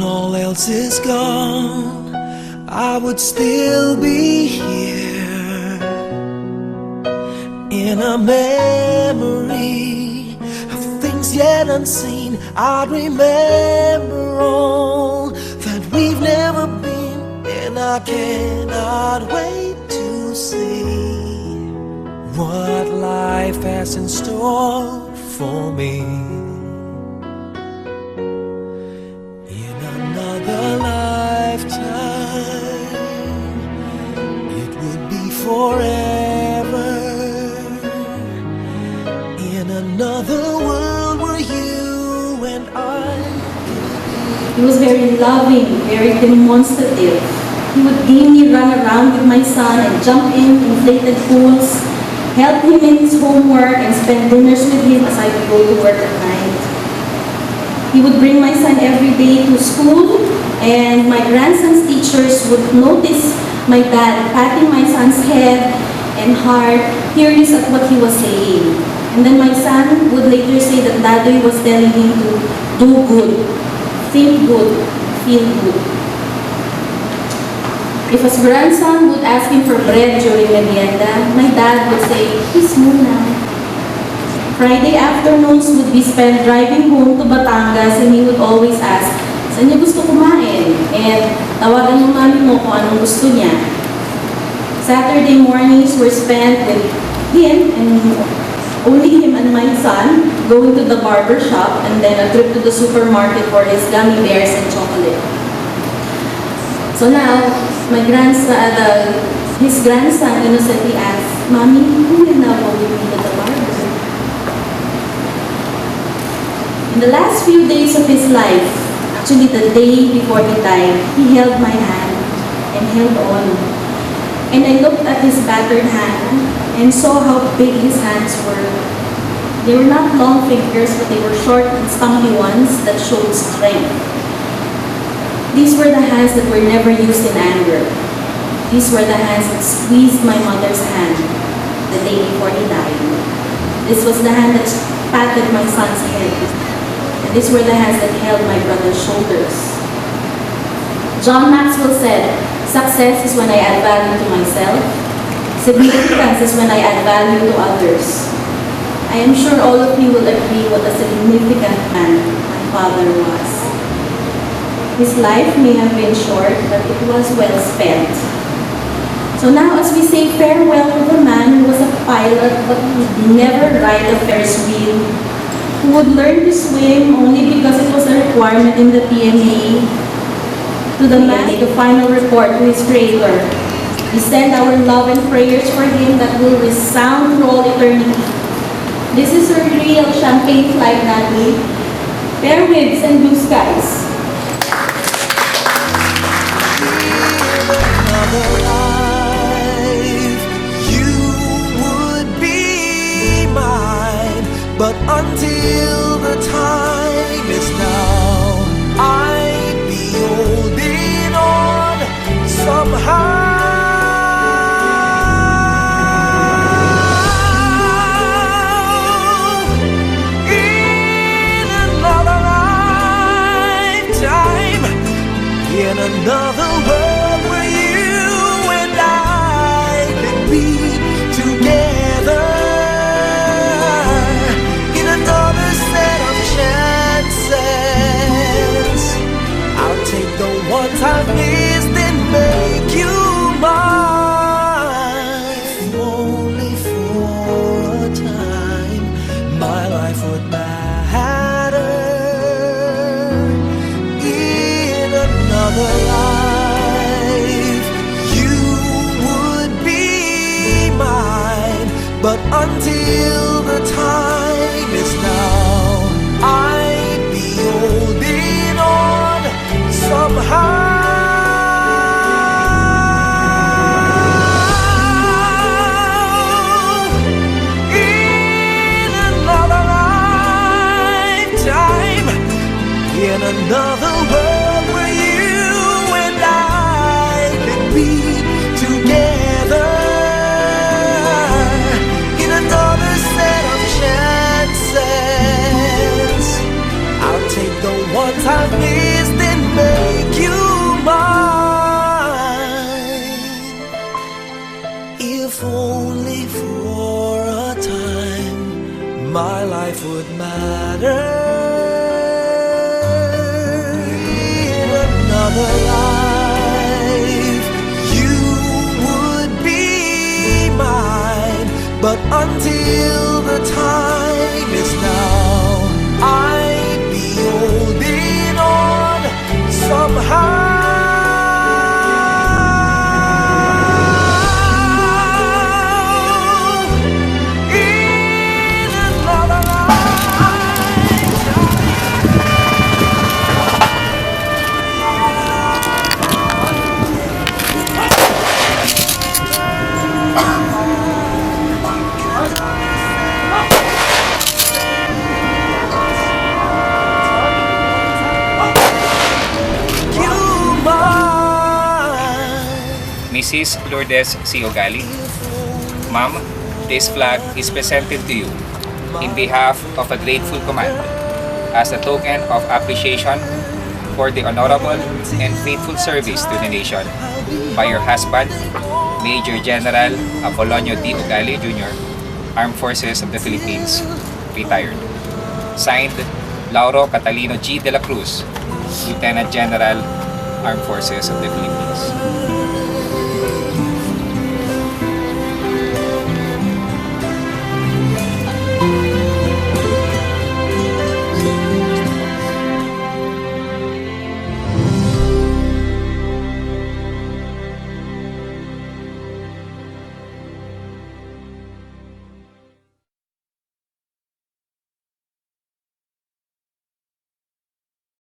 all else is gone, I would still be here in a memory of things yet unseen. I'd remember all that we've never been, and I cannot wait to see what life has in store for me. In another lifetime, it would be forever. In another world where you and I. He was very loving, very demonstrative. He would give me run around with my son and jump in inflated pools, help him in his homework, and spend dinners with him as I would go to work at night. He would bring my son every day to school, and my grandson's teachers would notice my dad patting my son's head and heart, curious at what he was saying. And then my son would later say that Daddy was telling him to do good, think good, feel good. If his grandson would ask him for bread during merienda, my dad would say, "Please muna." Friday afternoons would be spent driving home to Batangas, and he would always ask, "Saan niyo gusto kumain?" And tawagan yung mami mo kung anong gusto niya. Saturday mornings were spent with him, and only him and my son, going to the barber shop, and then a trip to the supermarket for his gummy bears and chocolate. So now, his grandson innocently asked, "Mommy, who will now go with me to the barber?" In the last few days of his life, actually the day before he died, he held my hand and held on. And I looked at his battered hand and saw how big his hands were. They were not long fingers, but they were short and stumpy ones that showed strength. These were the hands that were never used in anger. These were the hands that squeezed my mother's hand the day before he died. This was the hand that patted my son's head. And these were the hands that held my brother's shoulders. John Maxwell said, "Success is when I add value to myself. Significance is when I add value to others." I am sure all of you will agree what a significant man my father was. His life may have been short, but it was well spent. So now, as we say farewell to the man who was a pilot but would never ride a Ferris wheel, who would learn to swim only because it was a requirement in the PMA, to the man to final report to his creator, we send our love and prayers for him that will resound through all eternity. This is a real champagne flight, Natalie. Fair winds and blue skies. But until the time is now, I'd be holding on somehow. In another lifetime, in another world where you and I can be together. Ones I've missed and make you mine. If only for a time, my life would matter. In another life, you would be mine. But until the time is now, I'd be holding on somehow. In another lifetime, in another world where you and I can be together. In another set of chances, I'll take the ones I've missed and missed. my life would matter. In another life, you would be mine. But until the time is now, I'd be holding on somehow. Mrs. Lourdes C. Ugale, Ma'am, this flag is presented to you in behalf of a grateful command as a token of appreciation for the honorable and faithful service to the nation by your husband, Major General Apolonio D. Ugale Jr., Armed Forces of the Philippines, retired. Signed, Lauro Catalino G. de la Cruz, Lieutenant General, Armed Forces of the Philippines.